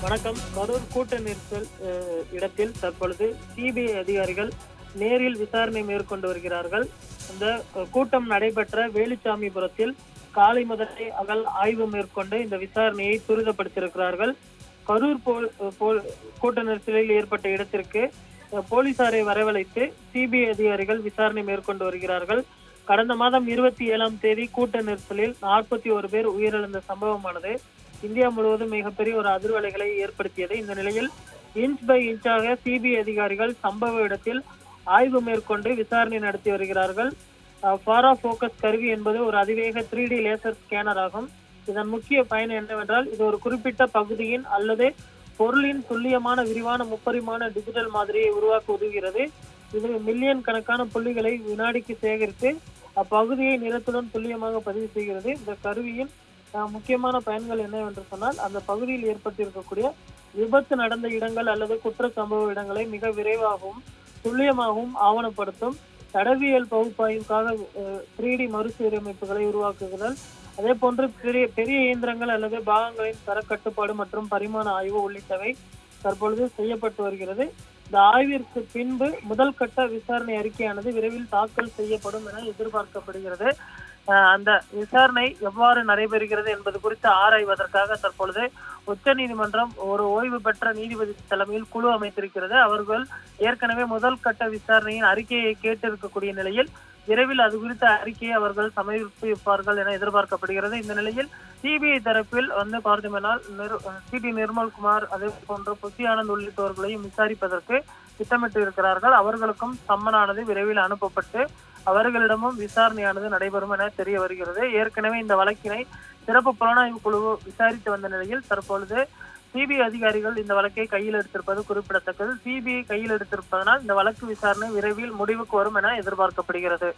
வணக்கம். கரூர் கூட்ட நெரிசல் இடத்தில் தற்பொழுது சிபிஐ அதிகாரிகள் நேரில் விசாரணை மேற்கொண்டு வருகிறார்கள். இந்த கூட்டம் நடைபெற்ற வேலுச்சாமிபுரத்தில் காலை முதலே ஆய்வு மேற்கொண்டு இந்த விசாரணையை துரிதப்படுத்தியிருக்கிறார்கள். கரூர் கூட்ட நெரிசலில் ஏற்பட்ட இடத்திற்கு போலீசாரை வரவழைத்து சிபிஐ அதிகாரிகள் விசாரணை மேற்கொண்டு வருகிறார்கள். கடந்த மாதம் 27ஆம் தேதி கூட்ட நெரிசலில் 41 பேர் உயிரிழந்த சம்பவமானது இந்தியா முழுவதும் மிகப்பெரிய ஒரு அதிர்வலைகளை ஏற்படுத்தியது. இந்த நிலையில் இன்ச் பை இன்ச்சாக சிபிஐ அதிகாரிகள் சம்பவ இடத்தில் ஆய்வு மேற்கொண்டு விசாரணை நடத்தி வருகிறார்கள். ஃபாரா போக்கஸ் கருவி என்பது ஒரு அதிவேக 3D லேசர் ஸ்கேனர் ஆகும். இதன் முக்கிய பயன் என்னவென்றால், இது ஒரு குறிப்பிட்ட பகுதியின் அல்லது பொருளின் துல்லியமான விரிவான முப்பரிமாண டிஜிட்டல் மாதிரியை உருவாக்க உதவுகிறது. இது மில்லியன் கணக்கான புள்ளிகளை வினாடிக்கு சேகரித்து அப்பகுதியை நிறத்துடன் துல்லியமாக பதிவு செய்கிறது. இந்த கருவியின் முக்கியமான பயன்கள் என்னவென்று சொன்னால், அந்த பகுதியில் ஏற்பட்டிருக்கக்கூடிய விபத்து நடந்த இடங்கள் அல்லது குற்ற சம்பவ இடங்களை மிக விரைவாகவும் துல்லியமாகவும் ஆவணப்படுத்தும். தடவியல் பகுப்பாய்வுக்காக 3D மறுசீரமைப்புகளை உருவாக்குதல், அதே போன்று பெரிய இயந்திரங்கள் அல்லது பாகங்களின் தரக்கட்டுப்பாடு மற்றும் பரிமாண ஆய்வு உள்ளிட்டவை தற்பொழுது செய்யப்பட்டு வருகிறது. இந்த ஆய்விற்கு பின்பு முதல் கட்ட விசாரணை அறிக்கையானது விரைவில் தாக்கல் செய்யப்படும் என எதிர்பார்க்கப்படுகிறது. அந்த விசாரணை எவ்வாறு நடைபெறுகிறது என்பது குறித்து ஆராய்வதற்காக தற்பொழுது உச்சநீதிமன்றம் ஒரு ஓய்வு பெற்ற நீதிபதி தலைமையில் குழு அமைத்திருக்கிறது. அவர்கள் ஏற்கனவே முதல் கட்ட விசாரணையின் அறிக்கையை கேட்டிருக்கக்கூடிய நிலையில் விரைவில் அது குறித்த அறிக்கையை அவர்கள் சமர்ப்பிப்பார்கள் என எதிர்பார்க்கப்படுகிறது. இந்த நிலையில் சிபிஐ தரப்பில் பார்த்தோம்னால் சிடி நிர்மல்குமார், அதே போன்ற புசி ஆனந்த் உள்ளிட்டவர்களையும் விசாரிப்பதற்கு திட்டமிட்டு இருக்கிறார்கள். அவர்களுக்கும் சம்மனானது விரைவில் அனுப்பப்பட்டு அவர்களிடமும் விசாரணையானது நடைபெறும் என தெரிய வருகிறது. ஏற்கனவே இந்த வழக்கினை சிறப்பு புலனாய்வு குழு விசாரித்து வந்த நிலையில் தற்பொழுது சிபிஐ அதிகாரிகள் இந்த வழக்கை கையில் எடுத்திருப்பது குறிப்பிடத்தக்கது. சிபிஐ கையில் எடுத்திருப்பதனால் இந்த வழக்கு விசாரணை விரைவில் முடிவுக்கு வரும் என எதிர்பார்க்கப்படுகிறது.